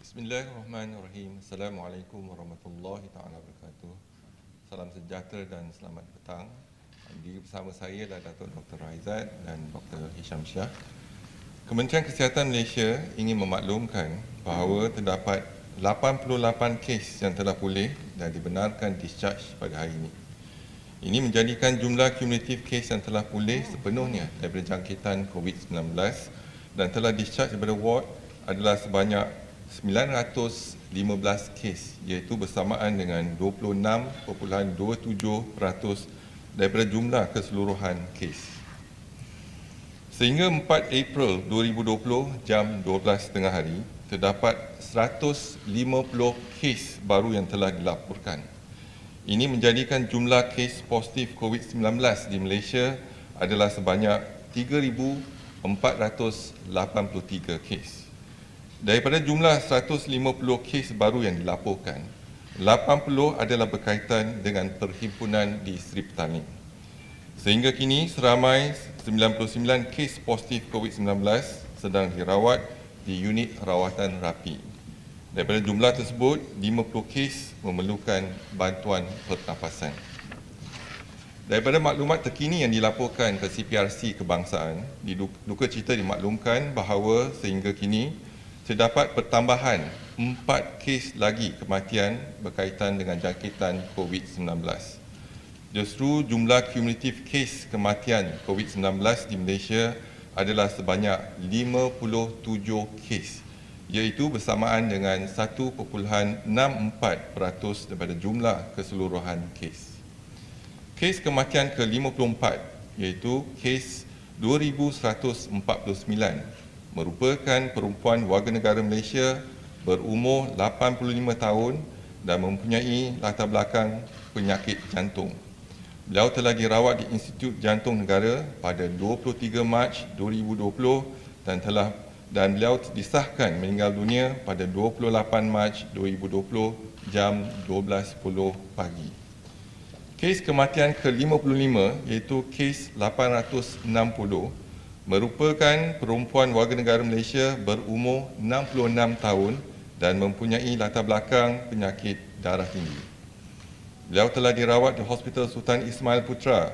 Bismillahirrahmanirrahim. Assalamualaikum warahmatullahi taala wabarakatuh. Salam sejahtera dan selamat petang. Bersama saya adalah Datuk Dr. Raizat dan Dr. Hisham Shah. Kementerian Kesihatan Malaysia ingin memaklumkan bahawa terdapat 88 kes yang telah pulih dan dibenarkan discharge pada hari ini. Ini menjadikan jumlah kumulatif kes yang telah pulih sepenuhnya daripada jangkitan COVID-19 dan telah discharge daripada ward adalah sebanyak 915 kes, iaitu bersamaan dengan 26.27% daripada jumlah keseluruhan kes. Sehingga 4 April 2020 jam 12.30 hari, terdapat 150 kes baru yang telah dilaporkan. Ini menjadikan jumlah kes positif COVID-19 di Malaysia adalah sebanyak 3,483 kes. Daripada jumlah 150 kes baru yang dilaporkan, 80 adalah berkaitan dengan perhimpunan di Sri Petaling. Sehingga kini seramai 99 kes positif COVID-19 sedang dirawat di unit rawatan rapi. Daripada jumlah tersebut, 50 kes memerlukan bantuan pernafasan. Daripada maklumat terkini yang dilaporkan ke CPRC Kebangsaan, duka cita dimaklumkan bahawa sehingga kini terdapat pertambahan 4 kes lagi kematian berkaitan dengan jangkitan COVID-19. Justru jumlah kumulatif kes kematian COVID-19 di Malaysia adalah sebanyak 57 kes, iaitu bersamaan dengan 1.64% daripada jumlah keseluruhan kes. Kes kematian ke-54 iaitu kes 2149 merupakan perempuan warga negara Malaysia berumur 85 tahun dan mempunyai latar belakang penyakit jantung. Beliau telah dirawat di Institut Jantung Negara pada 23 Mac 2020 dan beliau disahkan meninggal dunia pada 28 Mac 2020 jam 12.10 pagi. Kes kematian ke-55 iaitu kes 860 merupakan perempuan warga negara Malaysia berumur 66 tahun dan mempunyai latar belakang penyakit darah tinggi. Beliau telah dirawat di Hospital Sultan Ismail Putra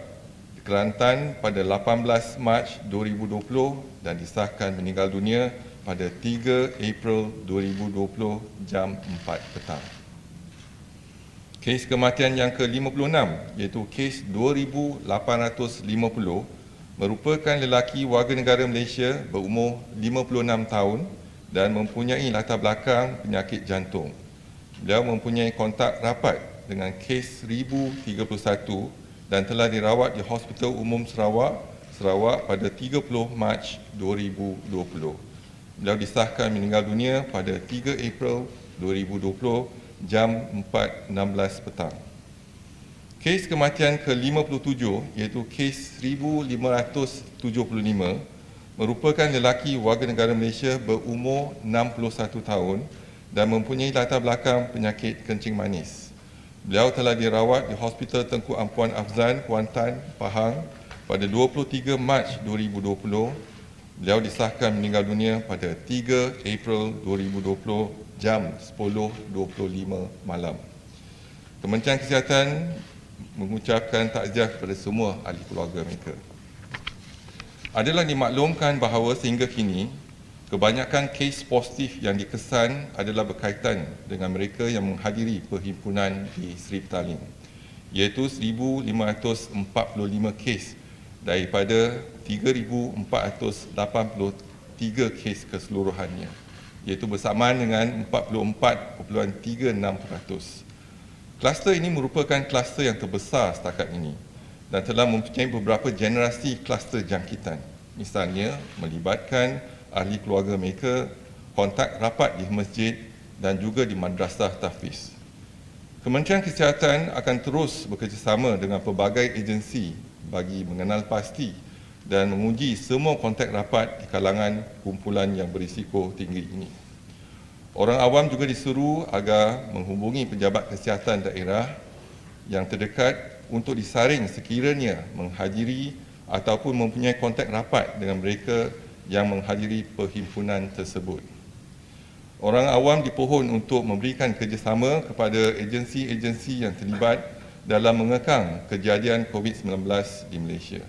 di Kelantan pada 18 Mac 2020 dan disahkan meninggal dunia pada 3 April 2020 jam 4 petang. Kes kematian yang ke-56 iaitu kes 2850 merupakan lelaki warga negara Malaysia berumur 56 tahun dan mempunyai latar belakang penyakit jantung. Beliau mempunyai kontak rapat dengan kes 1031 dan telah dirawat di Hospital Umum Sarawak pada 30 Mac 2020. Beliau disahkan meninggal dunia pada 3 April 2020 jam 4.16 petang. Kes kematian ke-57 iaitu kes 1575 merupakan lelaki warga negara Malaysia berumur 61 tahun dan mempunyai latar belakang penyakit kencing manis. Beliau telah dirawat di Hospital Tengku Ampuan Afzan, Kuantan, Pahang pada 23 Mac 2020. Beliau disahkan meninggal dunia pada 3 April 2020 jam 10.25 malam. Kementerian Kesihatan mengucapkan takziah kepada semua ahli keluarga mereka. Adalah dimaklumkan bahawa sehingga kini, kebanyakan kes positif yang dikesan adalah berkaitan dengan mereka yang menghadiri perhimpunan di Sri Petaling, iaitu 1,545 kes daripada 3,483 kes keseluruhannya, iaitu bersamaan dengan 44.36%. Kluster ini merupakan kluster yang terbesar setakat ini dan telah mempunyai beberapa generasi kluster jangkitan. Misalnya, melibatkan ahli keluarga mereka, kontak rapat di masjid dan juga di madrasah tahfiz. Kementerian Kesihatan akan terus bekerjasama dengan pelbagai agensi bagi mengenal pasti dan menguji semua kontak rapat di kalangan kumpulan yang berisiko tinggi ini. Orang awam juga disuruh agar menghubungi pejabat kesihatan daerah yang terdekat untuk disaring sekiranya menghadiri ataupun mempunyai kontak rapat dengan mereka yang menghadiri perhimpunan tersebut. Orang awam dipohon untuk memberikan kerjasama kepada agensi-agensi yang terlibat dalam mengekang kejadian COVID-19 di Malaysia.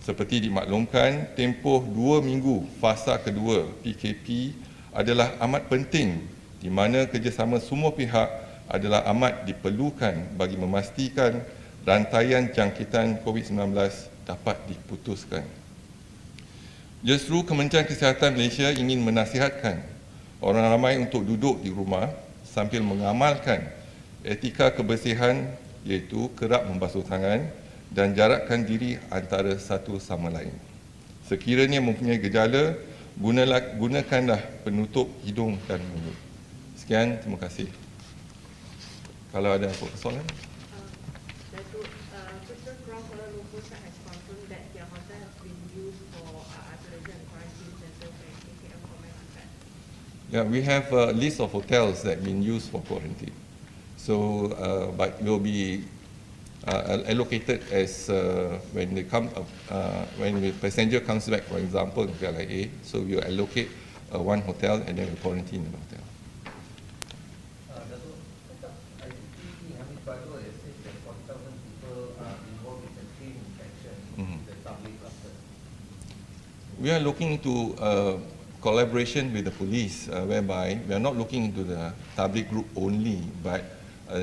Seperti dimaklumkan, tempoh 2 minggu fasa kedua PKP adalah amat penting di mana kerjasama semua pihak adalah amat diperlukan bagi memastikan rantaian jangkitan COVID-19 dapat diputuskan. Justru Kementerian Kesihatan Malaysia ingin menasihatkan orang ramai untuk duduk di rumah sambil mengamalkan etika kebersihan iaitu kerap membasuh tangan dan jarakkan diri antara satu sama lain. Sekiranya mempunyai gejala, gunakanlah penutup hidung dan mulut. Sekian, terima kasih. Kalau ada soalan? Datuk, Kristen Crown Kuala Lumpur has confirmed that their hotel has been used for isolation and quarantine centers and KKM comment on that. Yeah, we have a list of hotels that have been used for quarantine. So, but will be allocated as when they come, when the passenger comes back, for example, in KLIA. So we will allocate one hotel and then we quarantine the hotel. We are looking into collaboration with the police, whereby we are not looking into the tabligh group only, but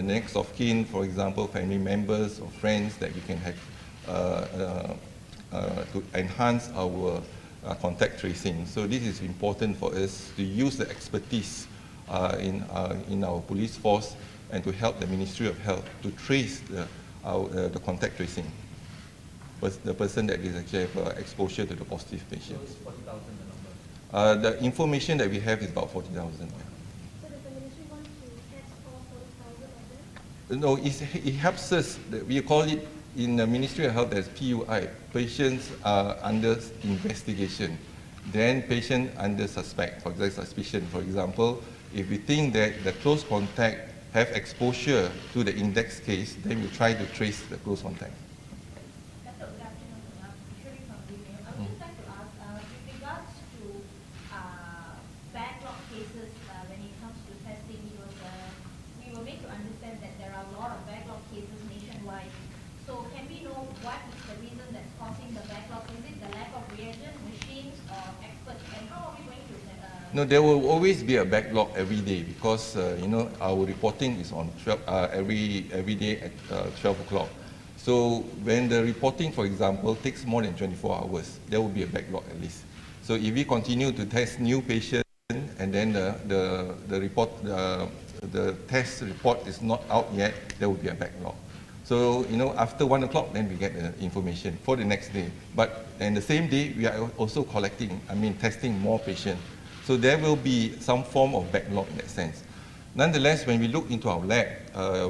next of kin, for example, family members or friends that we can have to enhance our contact tracing. So this is important for us to use the expertise in our police force and to help the Ministry of Health to trace the contact tracing. The person that is actually have exposure to the positive patient. So it's 40,000 the number? The information that we have is about 40,000. So does the ministry want to test all 40,000 of them? No, it helps us. We call it in the Ministry of Health as PUI. Patients are under investigation. Then patient under suspect, for example, suspicion. For example, if we think that the close contact have exposure to the index case, then we try to trace the close contact. No, there will always be a backlog every day because our reporting is on 12, every day at 12 o'clock. So when the reporting, for example, takes more than 24 hours, there will be a backlog at least. So if we continue to test new patients and then the test report is not out yet, there will be a backlog. So after 1 o'clock, then we get the information for the next day. But in the same day, we are also testing more patients. So there will be some form of backlog in that sense. Nonetheless, when we look into our lab,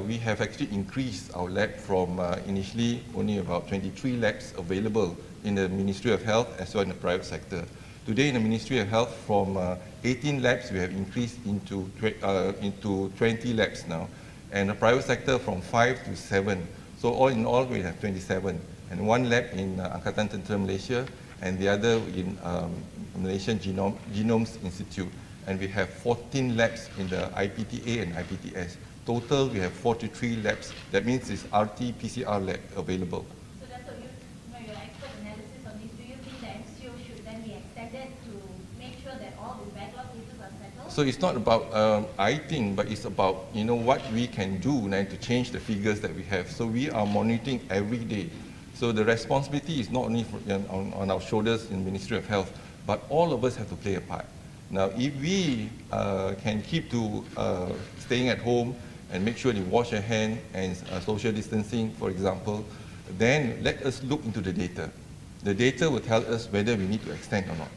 we have actually increased our lab from initially only about 23 labs available in the Ministry of Health as well in the private sector. Today in the Ministry of Health, from 18 labs, we have increased into 20 labs now. And the private sector from 5 to 7. So all in all, we have 27. And one lab in Angkatan Tentera Malaysia, and the other in Malaysian Genomes Institute. And we have 14 labs in the IPTA and IPTS. Total, we have 43 labs. That means it's RT-PCR lab available. So that's what your expert analysis on this. Do you think the MCO should then be extended to make sure that all the backlog cases are settled? So it's not about I think, but it's about what we can do now to change the figures that we have. So we are monitoring every day. So the responsibility is not only on our shoulders in the Ministry of Health, but all of us have to play a part. Now, if we can keep to staying at home and make sure they wash their hands and social distancing, for example, then let us look into the data. The data will tell us whether we need to extend or not.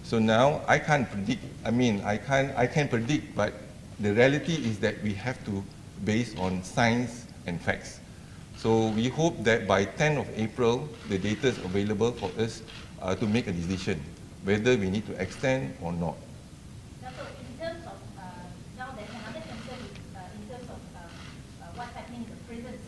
So now I can't predict. I can predict, but the reality is that we have to base on science and facts. So we hope that by 10th of April, the data is available for us to make a decision whether we need to extend or not. So in terms of, now there's another concern in terms of what's happening in the prisons,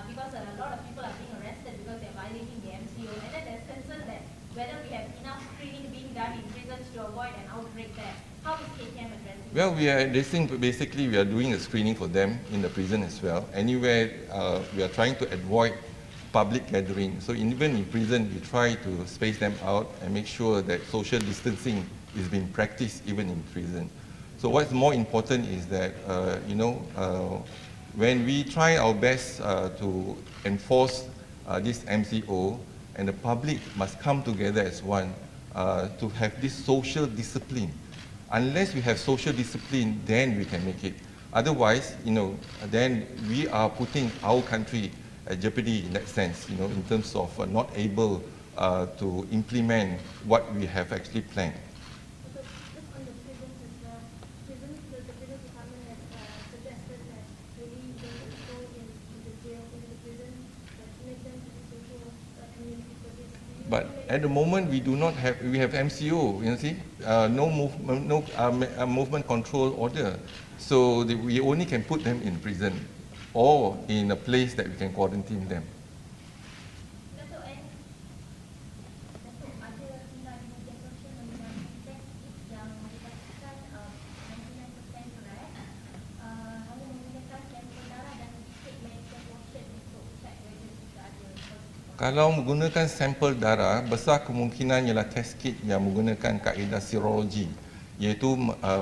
because a lot of people are being arrested because they're violating the MCO, and then there's concern that whether we have enough screening being done in prisons to avoid an outbreak there. How is KKM addressing? Well, we are addressing, basically we are doing a screening for them in the prison as well. Anywhere we are trying to avoid public gathering. So even in prison, we try to space them out and make sure that social distancing is being practiced even in prison. So what's more important is that, when we try our best to enforce this MCO, and the public must come together as one to have this social discipline. Unless we have social discipline, then we can make it. Otherwise, then we are putting our country at jeopardy in that sense, in terms of not able to implement what we have actually planned. So just on the prisons as well, the prison department has suggested that maybe they will go into the jail, into the prison, but make them to be social community service. But at the moment, we have MCO, you see, no movement control order. So we only can put them in prison or in a place that we can quarantine them. Datuk, ada tindakan sosial mengenai test kit yang melibatkan 99% correct, hanya menggunakan sampel darah dan sedikit medical portion untuk check whether kita ada positif. Kalau menggunakan sampel darah, besar kemungkinan ialah test kit yang menggunakan kaedah serologi, iaitu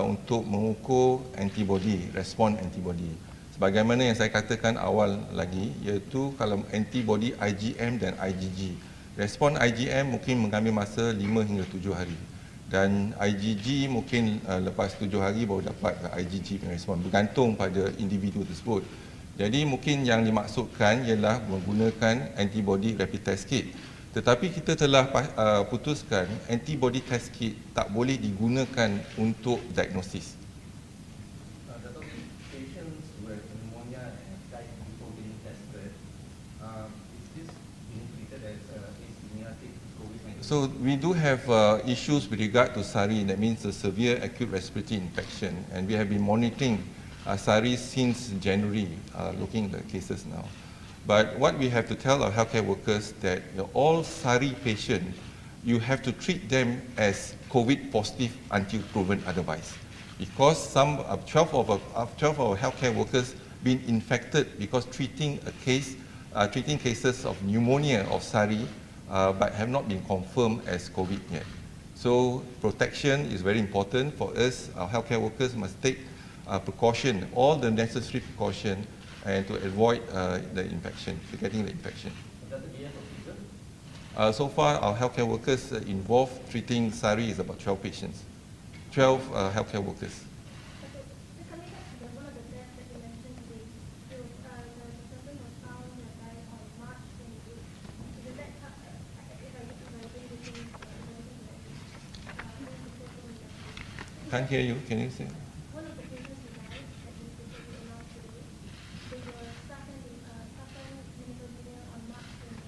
untuk mengukur antibody, respon antibody. Sebagaimana yang saya katakan awal lagi, iaitu kalau antibody IgM dan IgG. Respon IgM mungkin mengambil masa 5 hingga 7 hari. Dan IgG mungkin lepas 7 hari baru dapat IgG punya respon, bergantung pada individu tersebut. Jadi mungkin yang dimaksudkan ialah menggunakan antibody rapid test kit. Tetapi kita telah putuskan antibody test kit tak boleh digunakan untuk diagnosis. Datuk, patients with pneumonia and died before being tested, is this being treated as asymptomatic COVID-19? So we do have issues with regard to SARI, that means a severe acute respiratory infection, and we have been monitoring SARI since January, looking at the cases now. But what we have to tell our healthcare workers that all SARI patients, you have to treat them as COVID positive until proven otherwise. Because some 12 of our healthcare workers been infected because treating cases of pneumonia of SARI, but have not been confirmed as COVID yet. So protection is very important for us. Our healthcare workers must take precaution, all the necessary precaution, and to avoid the infection, getting the infection. So far, our healthcare workers involved treating SARI is about 12 patients, 12 healthcare workers. Just coming back to one of the tests that you mentioned today, the person was found died on March 28th. So does that, if I bring the things, Can't hear you, can you say? one of the patients who died that you specifically announced today, they were stuck in clinical care on March 28th.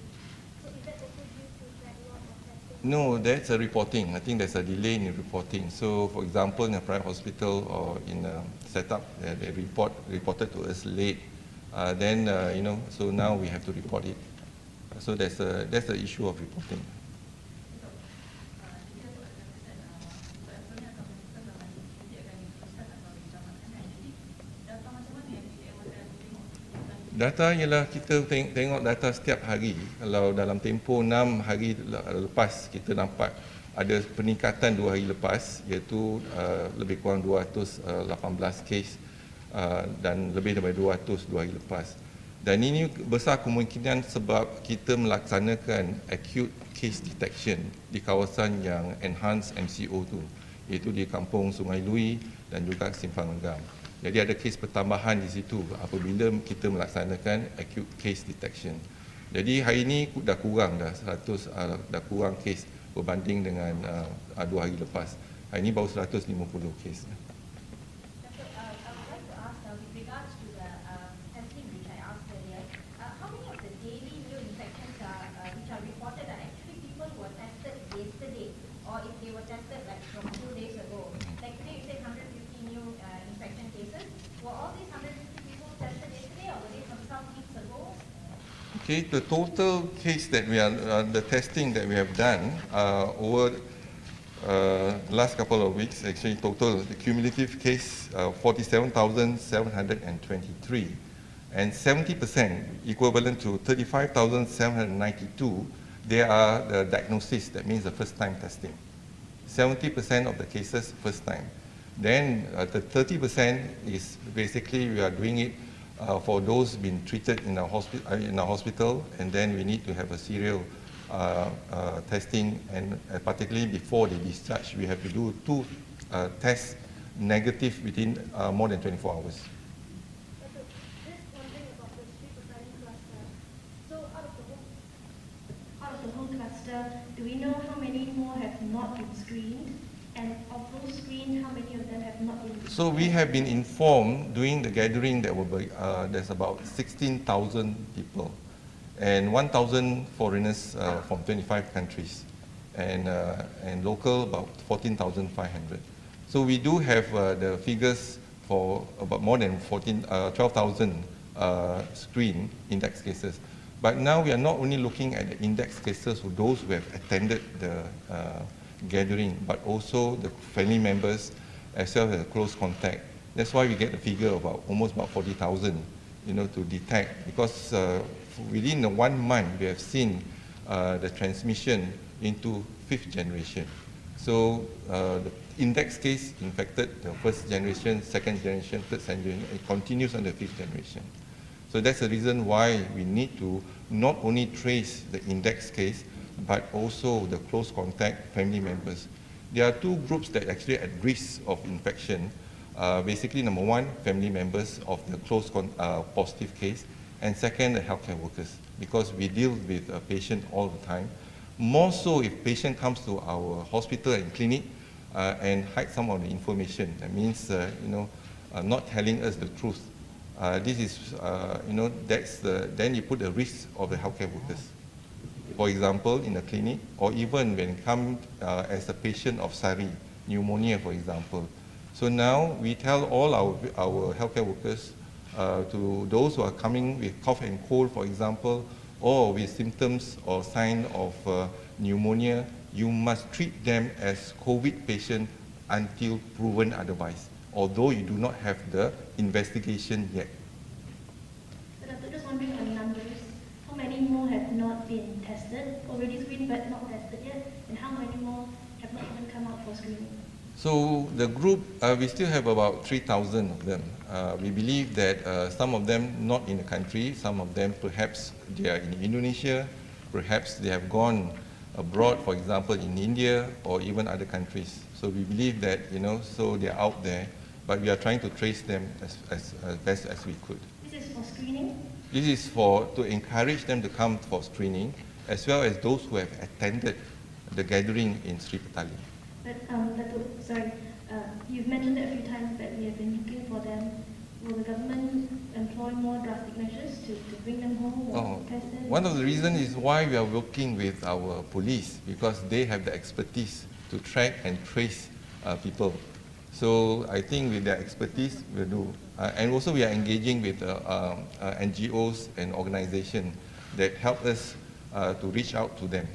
So is that also due to backlog of testing? No, that's a reporting. I think there's a delay in reporting. So, for example, in a private hospital or in a setup, they reported to us late. So now we have to report it. So that's the issue of reporting. Data ialah kita tengok data setiap hari. Kalau dalam tempoh 6 hari lepas kita nampak ada peningkatan 2 hari lepas, iaitu lebih kurang 218 kes dan lebih daripada 200 2 hari lepas. Dan ini besar kemungkinan sebab kita melaksanakan acute case detection di kawasan yang enhanced MCO tu, iaitu di Kampung Sungai Lui dan juga Simpang Enggam. Jadi ada kes pertambahan di situ apabila kita melaksanakan acute case detection. Jadi hari ini dah kurang 100 dah kurang kes berbanding dengan 2 hari lepas. Hari ini baru 150 kes. Datuk, I would like to ask with regards to the testing which I asked earlier, how many of the daily new infections which are reported are actually people who were tested yesterday, or if they were tested like from 2 days ago? Like today you said 150 new infection cases. Were all these 150 people tested yesterday, or were they from some weeks ago? Okay, the total case that we are, the testing that we have done over last couple of weeks, actually total, the cumulative case, 47,723, and 70%, equivalent to 35,792, they are the diagnosis, that means the first time testing. 70% of the cases first time. Then the 30% is basically we are doing it for those being treated in our hospital, and then we need to have a serial testing, and particularly before they discharge, we have to do 2 tests negative within more than 24 hours. Datuk, just one thing about the street profiling cluster. So out of the whole cluster, do we know how many more have not been screened? And of those screened, how many of them have not been screened? So we have been informed during the gathering that there's about 16,000 people and 1,000 foreigners from 25 countries, and local about 14,500. So we do have the figures for about more than 12,000 screened index cases. But now we are not only looking at the index cases for those who have attended the gathering, but also the family members as well as close contact. That's why we get the figure about almost about 40,000, to detect, because within 1 month we have seen the transmission into 5th generation. So the index case infected the 1st generation, 2nd generation, 3rd generation, it continues on the 5th generation. So that's the reason why we need to not only trace the index case, but also the close contact family members. There are 2 groups that actually at risk of infection. Basically, number 1, family members of the close positive case, and second, the healthcare workers, because we deal with a patient all the time. More so if patient comes to our hospital and clinic and hide some of the information. That means, not telling us the truth. This is, then you put the risk of the healthcare workers. For example, in a clinic, or even when come as a patient of SARI, pneumonia, for example. So now we tell all our healthcare workers, to those who are coming with cough and cold, for example, or with symptoms or sign of pneumonia, you must treat them as COVID patient until proven otherwise, although you do not have the investigation yet. But I'm just wondering on numbers, how many more have not been tested, already screened but not tested yet, and how many more have not even come out for screening? So the group, we still have about 3,000 of them. We believe that some of them not in the country, some of them perhaps they are in Indonesia, perhaps they have gone abroad, for example in India or even other countries. So we believe that, so they are out there, but we are trying to trace them as best as we could. This is for screening? This is to encourage them to come for screening, as well as those who have attended the gathering in Sri Petali. But, Datuk, sorry, you've mentioned it a few times that we have been looking for them. Will the government employ more drastic measures to bring them home or test them? One of the reasons is why we are working with our police, because they have the expertise to track and trace people. So I think with their expertise, we'll do. And also we are engaging with NGOs and organizations that help us to reach out to them.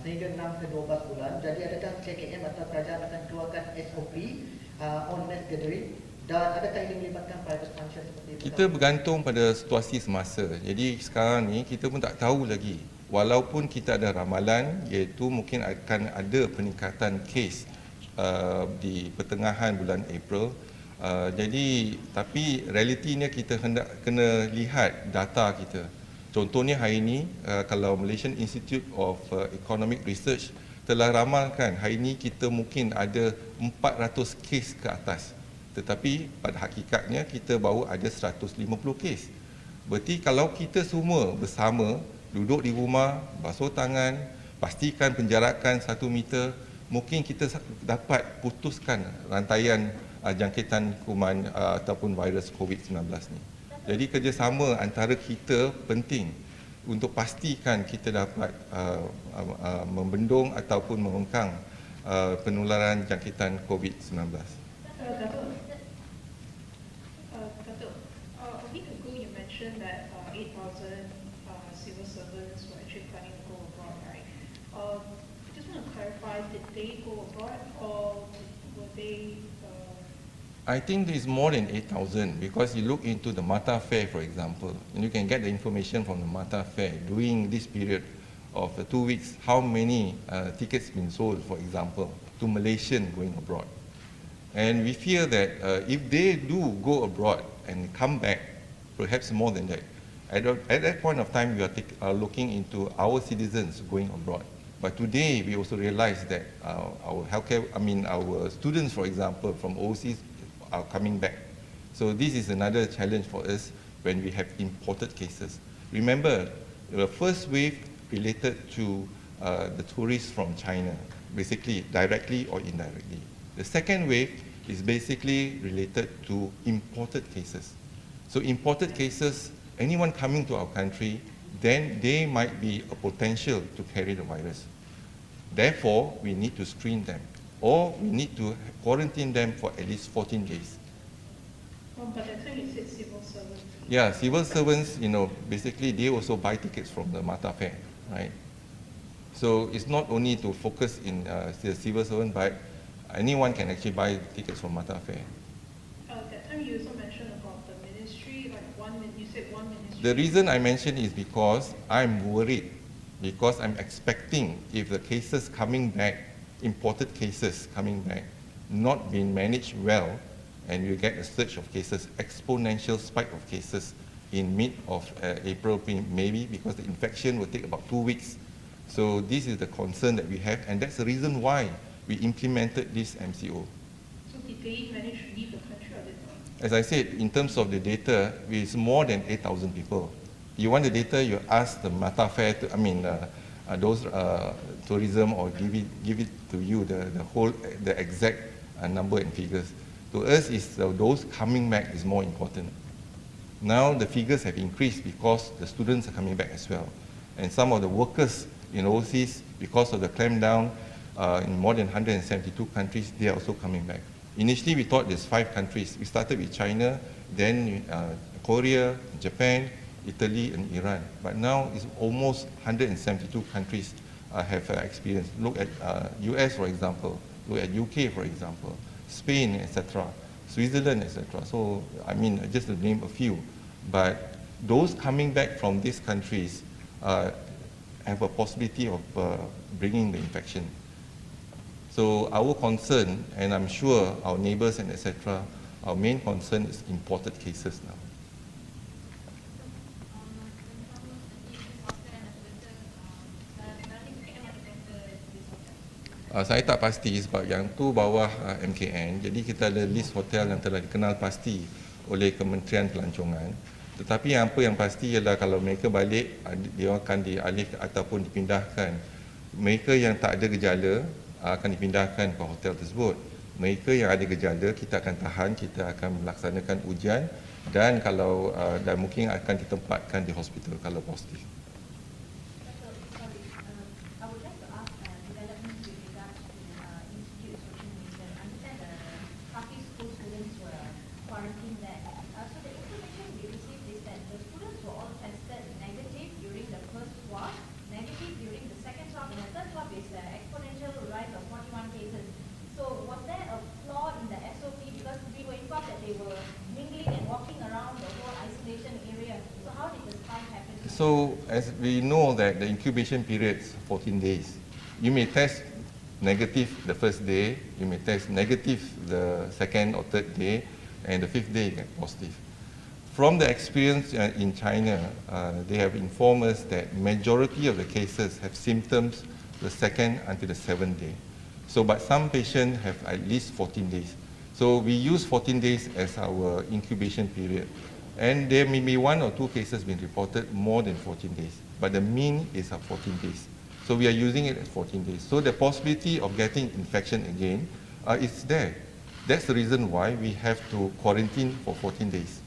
Sehingga 6 ke 12 bulan. Jadi adakah KKM atau kerajaan akan keluarkan SOP on mass gathering, dan adakah ini melibatkan private function seperti itu? Kita bergantung pada situasi semasa. Jadi sekarang ni kita pun tak tahu lagi. Walaupun kita ada ramalan, iaitu mungkin akan ada peningkatan kes di pertengahan bulan April. Jadi tapi realitinya kita hendak kena lihat data kita. Contohnya hari ini, kalau Malaysian Institute of Economic Research telah ramalkan, hari ini kita mungkin ada 400 kes ke atas. Tetapi pada hakikatnya kita baru ada 150 kes. Berarti kalau kita semua bersama, duduk di rumah, basuh tangan, pastikan penjarakan 1 meter, mungkin kita dapat putuskan rantaian jangkitan kuman ataupun virus COVID-19 ni. Jadi kerjasama antara kita penting untuk pastikan kita dapat membendung ataupun mengengkang penularan jangkitan COVID-19. Datuk, a week ago you mentioned did they go abroad or were they? I think there's more than 8,000 because you look into the Mata Fair, for example, and you can get the information from the Mata Fair during this period of 2 weeks, how many tickets been sold, for example, to Malaysian going abroad. And we fear that if they do go abroad and come back, perhaps more than that, at that point of time, we are looking into our citizens going abroad. But today, we also realize that our our students, for example, from overseas are coming back. So this is another challenge for us when we have imported cases. Remember, the first wave related to the tourists from China, basically directly or indirectly. The second wave is basically related to imported cases. So imported cases, anyone coming to our country, then they might be a potential to carry the virus. Therefore, we need to screen them, or we need to quarantine them for at least 14 days. Oh, but I think you said civil servants. Yeah, civil servants, basically they also buy tickets from the Mata Fair, right? So it's not only to focus in the civil servant, but anyone can actually buy tickets from Mata Fair. That time you also mentioned about the ministry, like you said one ministry. The reason I mention is because I'm worried, because I'm expecting if the cases coming back, imported cases coming back, not being managed well, and you get a surge of cases, exponential spike of cases in mid of April, maybe, because the infection will take about 2 weeks. So this is the concern that we have, and that's the reason why we implemented this MCO. So did they manage to leave the country or did not? As I said, in terms of the data, it's more than 8,000 people. You want the data, you ask the Mata Fair, those tourism, or give it to you, the exact number and figures. To us, those coming back is more important. Now the figures have increased because the students are coming back as well. And some of the workers in overseas, because of the clampdown in more than 172 countries, they are also coming back. Initially, we thought there's 5 countries. We started with China, then Korea, Japan, Italy, and Iran. But now it's almost 172 countries have experienced. Look at US, for example. Look at UK, for example. Spain, etc. Switzerland, etc. So, just to name a few. But those coming back from these countries have a possibility of bringing the infection. So our concern, and I'm sure our neighbors and etc., our main concern is imported cases now. Saya tak pasti sebab yang tu bawah MKN, jadi kita ada list hotel yang telah dikenal pasti oleh Kementerian Pelancongan. Tetapi apa yang pasti ialah kalau mereka balik, dia akan dialih ataupun dipindahkan. Mereka yang tak ada gejala akan dipindahkan ke hotel tersebut. Mereka yang ada gejala kita akan tahan, kita akan melaksanakan ujian dan kalau dan mungkin akan ditempatkan di hospital kalau positif. So as we know that the incubation period is 14 days. You may test negative the first day, you may test negative the second or third day, and the 5th day you get positive. From the experience in China, they have informed us that majority of the cases have symptoms the 2nd until the 7th day. So, but some patients have at least 14 days. So we use 14 days as our incubation period. And there may be 1 or 2 cases being reported more than 14 days. But the mean is 14 days. So we are using it at 14 days. So the possibility of getting infection again is there. That's the reason why we have to quarantine for 14 days.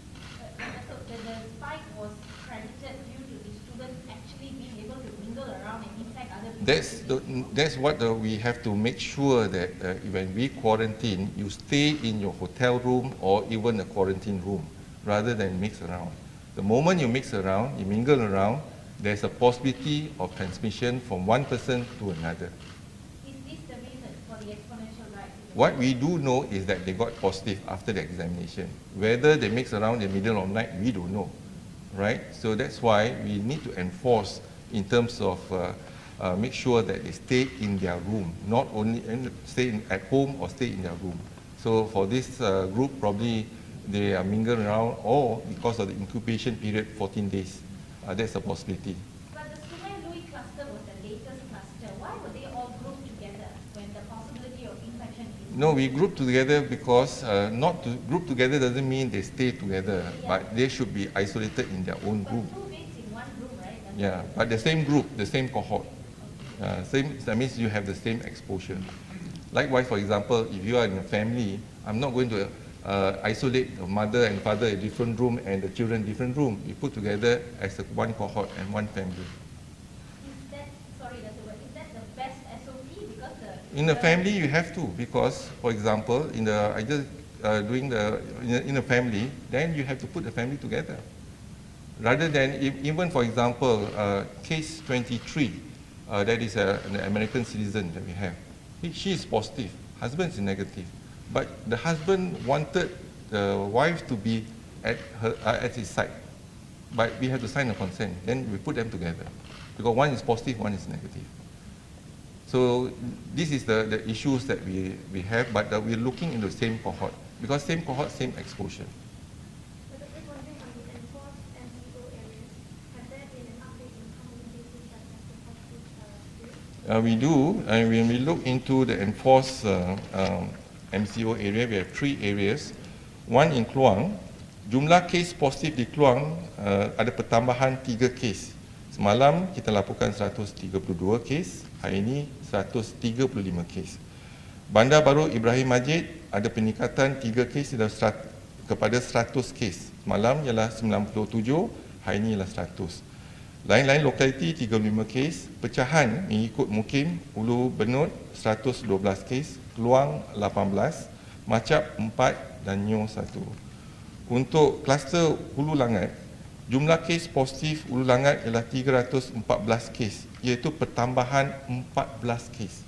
So the spike was credited due to the students actually being able to mingle around and infect other people? That's what we have to make sure that when we quarantine, you stay in your hotel room or even a quarantine room, rather than mix around. The moment you mix around, you mingle around, there's a possibility of transmission from one person to another. Is this the What we do know is that they got positive after the examination. Whether they mix around in the middle of the night, we don't know, right? So that's why we need to enforce in terms of make sure that they stay in their room, not only stay at home or stay in their room. So for this group, probably they are mingling around, or because of the incubation period, 14 days. That's a possibility. But the Sungai Lui cluster was the latest cluster. Why were they all grouped together when the possibility of infection is? No, we group together because not to group together doesn't mean they stay together, but they should be isolated in their own room. But 2 weeks in one room, right? Yeah, but the same group, the same cohort. That means you have the same exposure. Likewise, for example, if you are in a family, I'm not going to isolate the mother and father in a different room and the children in different room. You put together as one cohort and one family. Is that, sorry, that's the word, is that the best SOP? Because In a family, you have to, because, for example, in a family, then you have to put the family together. Rather than, even for example, case 23, that is an American citizen that we have. She is positive, husband is negative. But the husband wanted the wife to be at his side. But we have to sign a consent, then we put them together. Because one is positive, one is negative. So this is the issues that we have, but we're looking into the same cohort. Because same cohort, same exposure. But I'm just wondering on the enforced MCO areas, has there been an update in how many cases that have been positive? We do, and when we look into the enforced MCO area, we have 3 areas. One in Kluang, jumlah kes positif di Kluang ada pertambahan 3 kes. Semalam kita laporkan 132 kes, hari ini 135 kes. Bandar Baru Ibrahim Majid ada peningkatan 3 kes kepada 100 kes. Semalam ialah 97, hari ini ialah 100. Lain-lain lokaliti 35 kes, pecahan mengikut mukim Ulu Benut 112 kes, Keluang 18, Macap 4 dan Nyo 1. Untuk kluster Hulu Langat, jumlah kes positif Hulu Langat ialah 314 kes, iaitu pertambahan 14 kes.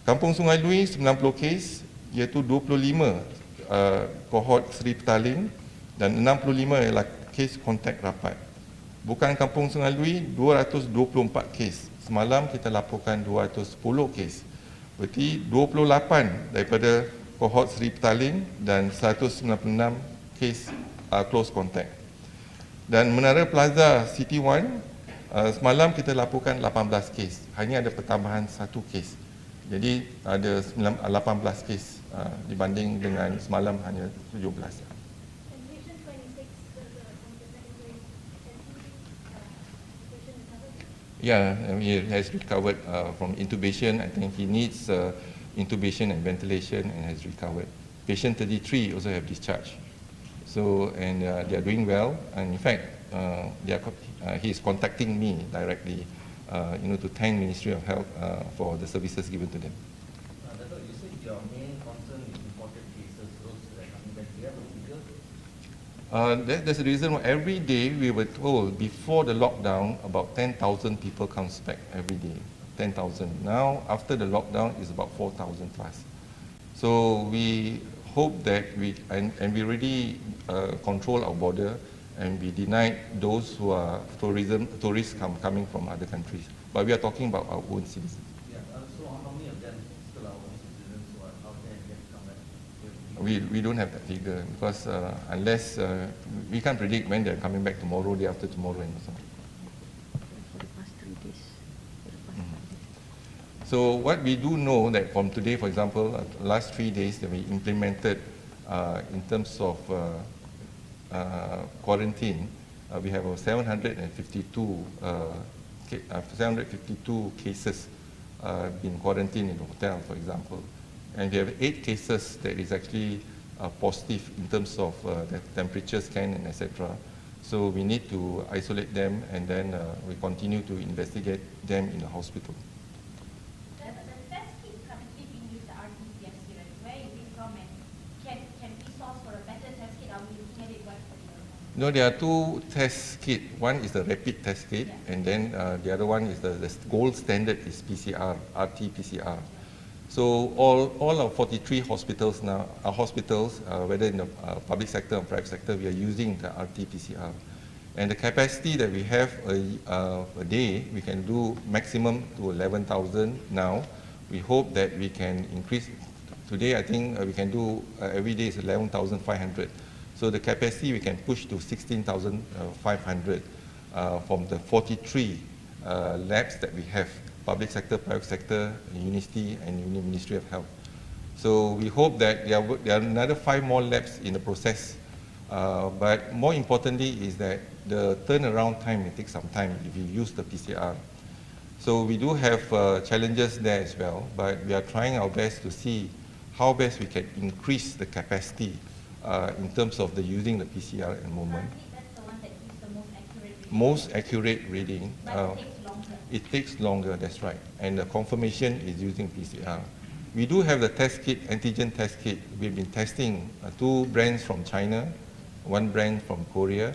Kampung Sungai Lui 90 kes, iaitu 25 kohort Seri Petaling dan 65 ialah kes kontak rapat. Bukan Kampung Sungai Lui 224 kes. Semalam kita laporkan 210 kes. Berarti 28 daripada kohort Seri Petaling dan 196 kes close contact. Dan Menara Plaza City One, semalam kita laporkan 18 kes. Hanya ada pertambahan 1 kes. Jadi ada 18 kes dibanding dengan semalam hanya 17. Yeah, he has recovered from intubation. I think he needs intubation and ventilation and has recovered. Patient 33 also have discharged. So, and they are doing well. And in fact, he is contacting me directly, to thank Ministry of Health for the services given to them. Datuk, you said your main concern is imported cases, those that are coming back. Do you have a figure? That's the reason why every day we were told before the lockdown about 10,000 people comes back every day. 10,000. Now after the lockdown is about 4,000 plus. So we hope that we really control our border and we deny those who are tourists coming from other countries. But we are talking about our own citizens. Yeah. So how many of them still are own citizens who are out there and yet come back? We don't have that figure because unless we can't predict when they're coming back tomorrow, day after tomorrow, and so on. For the past 3 days. So what we do know that from today, for example, last 3 days that we implemented in terms of quarantine, we have 752 cases been quarantined in the hotel, for example. And we have 8 cases that is actually positive in terms of the temperature scan and etc. So we need to isolate them and then we continue to investigate them in the hospital. The test kit currently being used, the RT-PCR, where is it from and can we source for a better test kit? Are we looking at it one particular? No, there are 2 test kits. One is the rapid test kit, and then the other one is the gold standard is PCR, RT-PCR. So all our 43 hospitals now are hospitals, whether in the public sector or private sector, we are using the RT-PCR. And the capacity that we have a day, we can do maximum to 11,000 now. We hope that we can increase. Today, I think we can do every day is 11,500. So the capacity we can push to 16,500 from the 43 labs that we have, public sector, private sector, university, and Ministry of Health. So we hope that there are another 5 more labs in the process. But more importantly is that the turnaround time may take some time if you use the PCR. So we do have challenges there as well, but we are trying our best to see how best we can increase the capacity in terms of the using the PCR at the moment. That's the one that gives the most accurate reading. Most accurate reading. But it takes longer. It takes longer, that's right. And the confirmation is using PCR. We do have the test kit, antigen test kit. We've been testing 2 brands from China, 1 brand from Korea.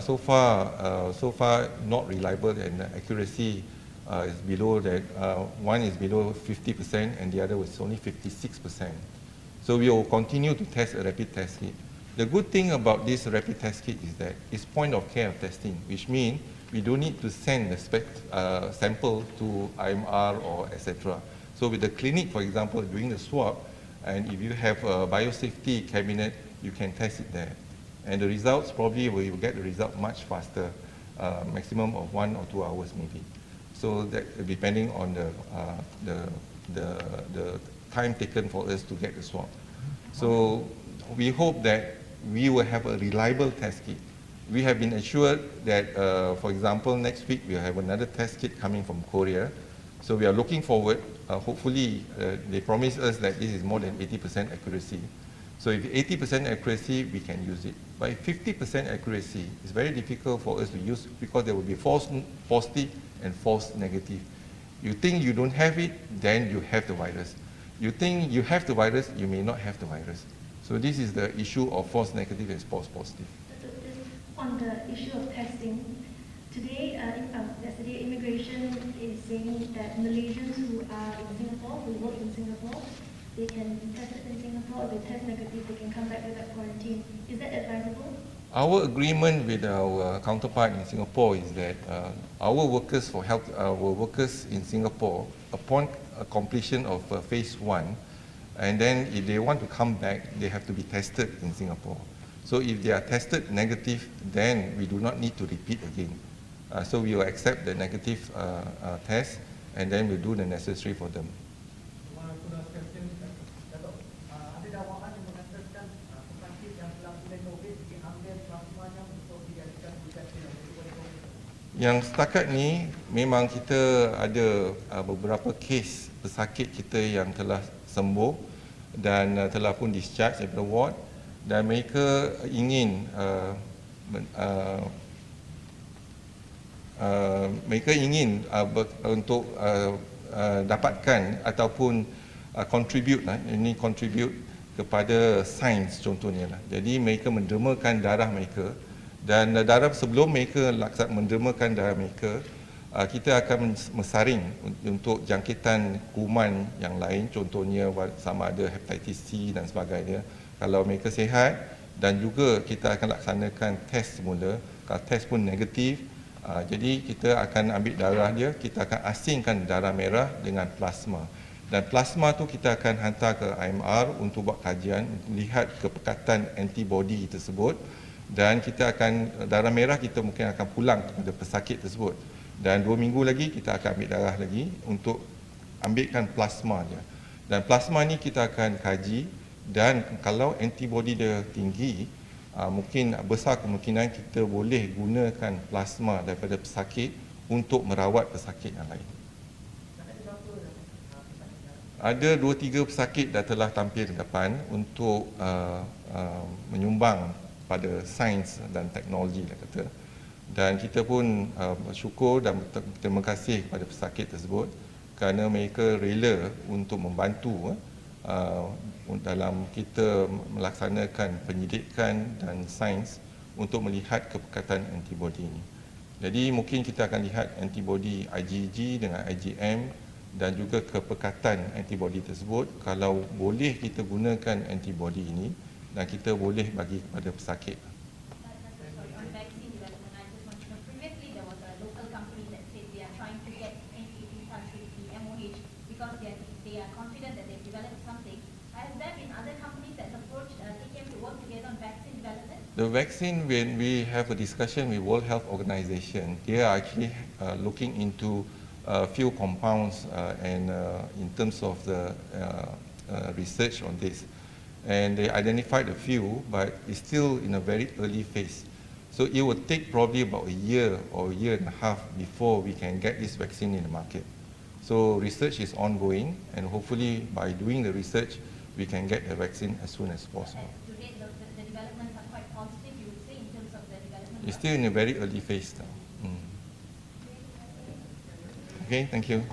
So far not reliable, and the accuracy is below that. One is below 50% and the other was only 56%. So we will continue to test a rapid test kit. The good thing about this rapid test kit is that it's point of care testing, which means we don't need to send the sample to IMR or etc. So with the clinic, for example, doing the swab, and if you have a biosafety cabinet, you can test it there. And the results, probably we will get the result much faster, maximum of 1 or 2 hours maybe. So that depending on the time taken for us to get the swab. So we hope that we will have a reliable test kit. We have been assured that, for example, next week we'll have another test kit coming from Korea. So we are looking forward. Hopefully, they promise us that this is more than 80% accuracy. So if 80% accuracy, we can use it. But if 50% accuracy, it's very difficult for us to use because there will be false positive and false negative. You think you don't have it, then you have the virus. You think you have the virus, you may not have the virus. So this is the issue of false negative and false positive. On the issue of testing, today, yesterday, immigration is saying that Malaysians who are in Singapore, who work in Singapore, they can be tested in Singapore. If they test negative, they can come back without quarantine. Is that advisable? Our agreement with our counterpart in Singapore is that our workers in Singapore, upon completion of phase 1, and then if they want to come back, they have to be tested in Singapore. So if they are tested negative, then we do not need to repeat again. So we will accept the negative test, and then we'll do the necessary for them. Yang setakat ni memang kita ada beberapa kes pesakit kita yang telah sembuh dan telah pun discharge daripada ward, dan mereka ingin untuk dapatkan ataupun contribute kepada sains contohnya lah. Jadi mereka mendermakan darah mereka, dan darah sebelum mereka mendermakan darah mereka, kita akan mensaring untuk jangkitan kuman yang lain, contohnya sama ada hepatitis C dan sebagainya. Kalau mereka sihat, dan juga kita akan laksanakan test semula. Kalau test pun negatif, jadi kita akan ambil darah dia, kita akan asingkan darah merah dengan plasma. Dan plasma tu kita akan hantar ke IMR untuk buat kajian, lihat kepekatan antibody tersebut, dan kita akan, darah merah kita mungkin akan pulang kepada pesakit tersebut. Dan 2 minggu lagi kita akan ambil darah lagi untuk ambilkan plasma dia. Dan plasma ni kita akan kaji, dan kalau antibody dia tinggi, mungkin besar kemungkinan kita boleh gunakan plasma daripada pesakit untuk merawat pesakit yang lain. Ada 2-3 pesakit dah telah tampil di depan untuk menyumbang pada sains dan teknologi lah kata. Dan kita pun bersyukur dan terima kasih kepada pesakit tersebut kerana mereka rela untuk membantu dalam kita melaksanakan penyidikan dan sains untuk melihat kepekatan antibody ini. Jadi mungkin kita akan lihat antibody IgG dengan IgM dan juga kepekatan antibody tersebut. Kalau boleh kita gunakan antibody ini dan kita boleh bagi kepada pesakit. Sorry, on vaccine development, I just want to know, previously there was a local company that said they are trying to get in touch with the MOH because they are confident that they've developed something. Has there been other companies that approached TKM to work together on vaccine development? The vaccine, when we have a discussion with World Health Organization, they are actually looking into a few compounds and in terms of the research on this. And they identified a few, but it's still in a very early phase. So it will take probably about a year or a year and a half before we can get this vaccine in the market. So research is ongoing, and hopefully by doing the research, we can get the vaccine as soon as possible. To date, the developments are quite positive, you would say, in terms of the development? It's still in a very early phase now. Okay, thank you.